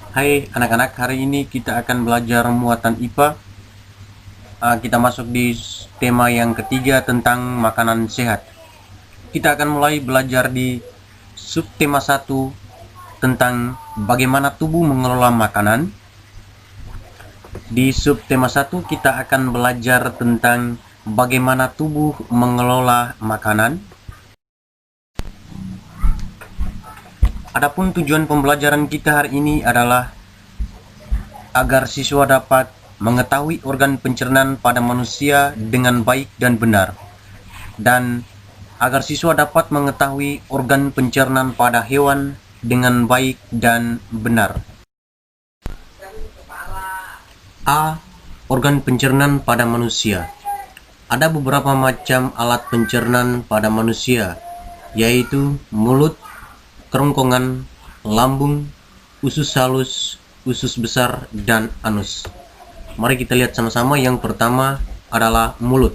Hai anak-anak, hari ini kita akan belajar muatan IPA. Kita masuk di tema yang ketiga tentang makanan sehat. Kita akan mulai belajar di subtema 1 tentang bagaimana tubuh mengelola makanan. Di subtema 1 kita akan belajar tentang bagaimana tubuh mengelola makanan. Adapun tujuan pembelajaran kita hari ini adalah agar siswa dapat mengetahui organ pencernaan pada manusia dengan baik dan benar, dan agar siswa dapat mengetahui organ pencernaan pada hewan dengan baik dan benar. A. Organ pencernaan pada manusia. Ada beberapa macam alat pencernaan pada manusia, yaitu mulut, kerongkongan, lambung, usus halus, usus besar, dan anus. Mari kita lihat sama-sama. Yang pertama adalah mulut.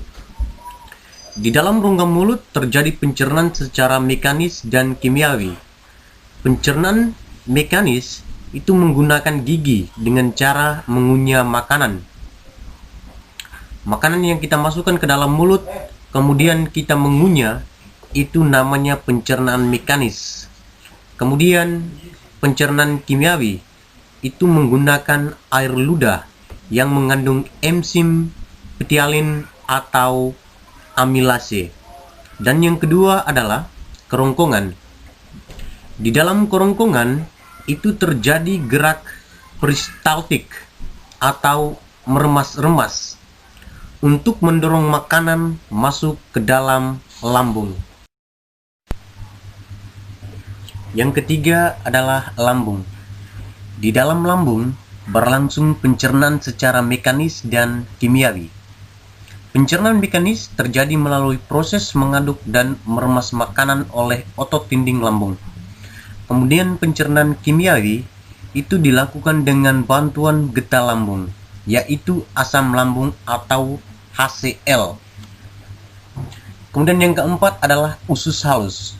Di dalam rongga mulut terjadi pencernaan secara mekanis dan kimiawi. Pencernaan mekanis itu menggunakan gigi dengan cara mengunyah makanan. Makanan yang kita masukkan ke dalam mulut, kemudian kita mengunyah, itu namanya pencernaan mekanis. Kemudian pencernaan kimiawi itu menggunakan air ludah yang mengandung enzim petialin atau amilase. Dan yang kedua adalah kerongkongan. Di dalam kerongkongan itu terjadi gerak peristaltik atau meremas-remas untuk mendorong makanan masuk ke dalam lambung. Yang ketiga adalah lambung. Di dalam lambung berlangsung pencernaan secara mekanis dan kimiawi. Pencernaan mekanis terjadi melalui proses mengaduk dan meremas makanan oleh otot dinding lambung. Kemudian pencernaan kimiawi itu dilakukan dengan bantuan getah lambung, yaitu asam lambung atau HCl. Kemudian yang keempat adalah usus halus.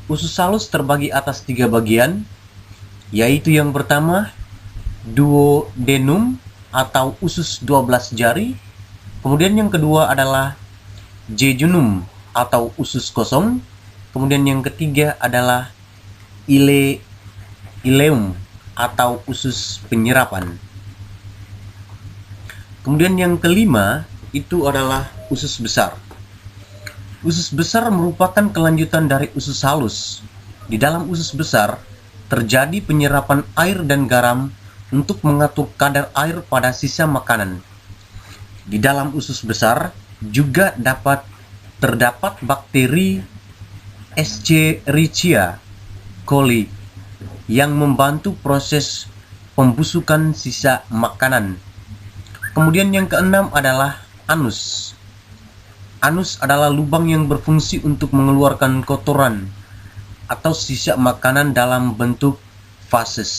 Usus halus terbagi atas 3 bagian, yaitu yang pertama duodenum atau usus 12 jari. Kemudian yang kedua adalah jejunum atau usus kosong. Kemudian yang ketiga adalah ileum atau usus penyerapan. Kemudian yang kelima itu adalah usus besar. Usus besar merupakan kelanjutan dari usus halus. Di dalam usus besar terjadi penyerapan air dan garam untuk mengatur kadar air pada sisa makanan. Di dalam usus besar juga terdapat bakteri Escherichia coli yang membantu proses pembusukan sisa makanan. Kemudian yang keenam adalah anus. Anus adalah lubang yang berfungsi untuk mengeluarkan kotoran atau sisa makanan dalam bentuk fases.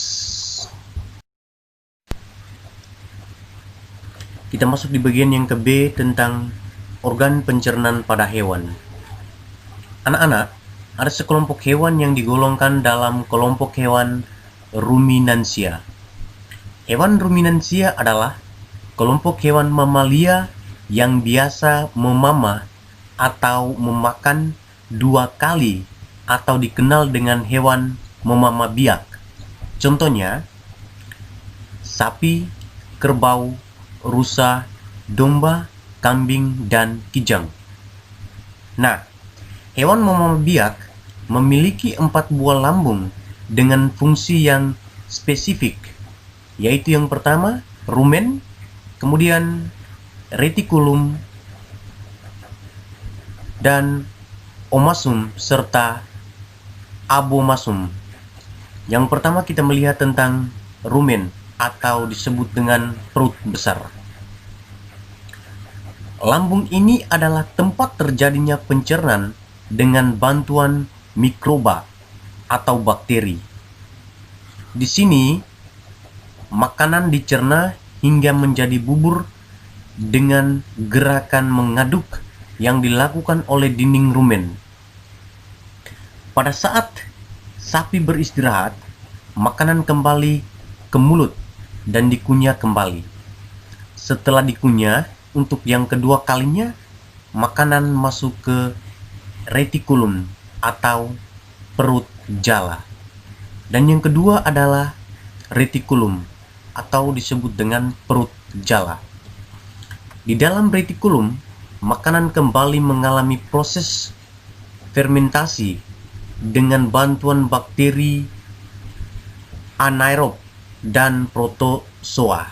Kita masuk di bagian yang ke B tentang organ pencernaan pada hewan. Anak-anak, ada sekelompok hewan yang digolongkan dalam kelompok hewan ruminansia. Hewan ruminansia adalah kelompok hewan mamalia yang biasa memamah atau memakan 2 kali atau dikenal dengan hewan memamah biak. Contohnya, sapi, kerbau, rusa, domba, kambing, dan kijang. Nah, hewan memamah biak memiliki 4 buah lambung dengan fungsi yang spesifik, yaitu yang pertama, rumen, kemudian retikulum, dan omasum, serta abomasum. Yang pertama kita melihat tentang rumen atau disebut dengan perut besar. Lambung ini adalah tempat terjadinya pencernaan dengan bantuan mikroba atau bakteri. Di sini, makanan dicerna hingga menjadi bubur dengan gerakan mengaduk yang dilakukan oleh dinding rumen. Pada saat sapi beristirahat, makanan kembali ke mulut dan dikunyah kembali. Setelah dikunyah, untuk yang kedua kalinya, makanan masuk ke retikulum atau perut jala. Dan yang kedua adalah retikulum atau disebut dengan perut jala. Di dalam retikulum, makanan kembali mengalami proses fermentasi dengan bantuan bakteri anaerob dan protozoa.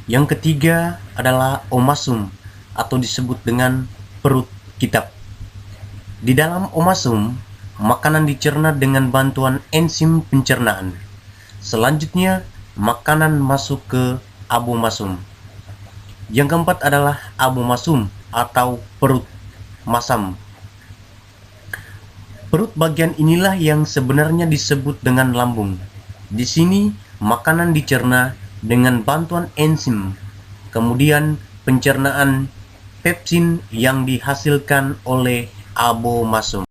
Yang ketiga adalah omasum atau disebut dengan perut kitab. Di dalam omasum, makanan dicerna dengan bantuan enzim pencernaan. Selanjutnya, makanan masuk ke abomasum. Yang keempat adalah abomasum atau perut masam. Perut bagian inilah yang sebenarnya disebut dengan lambung. Di sini, makanan dicerna dengan bantuan enzim, kemudian pencernaan pepsin yang dihasilkan oleh abomasum.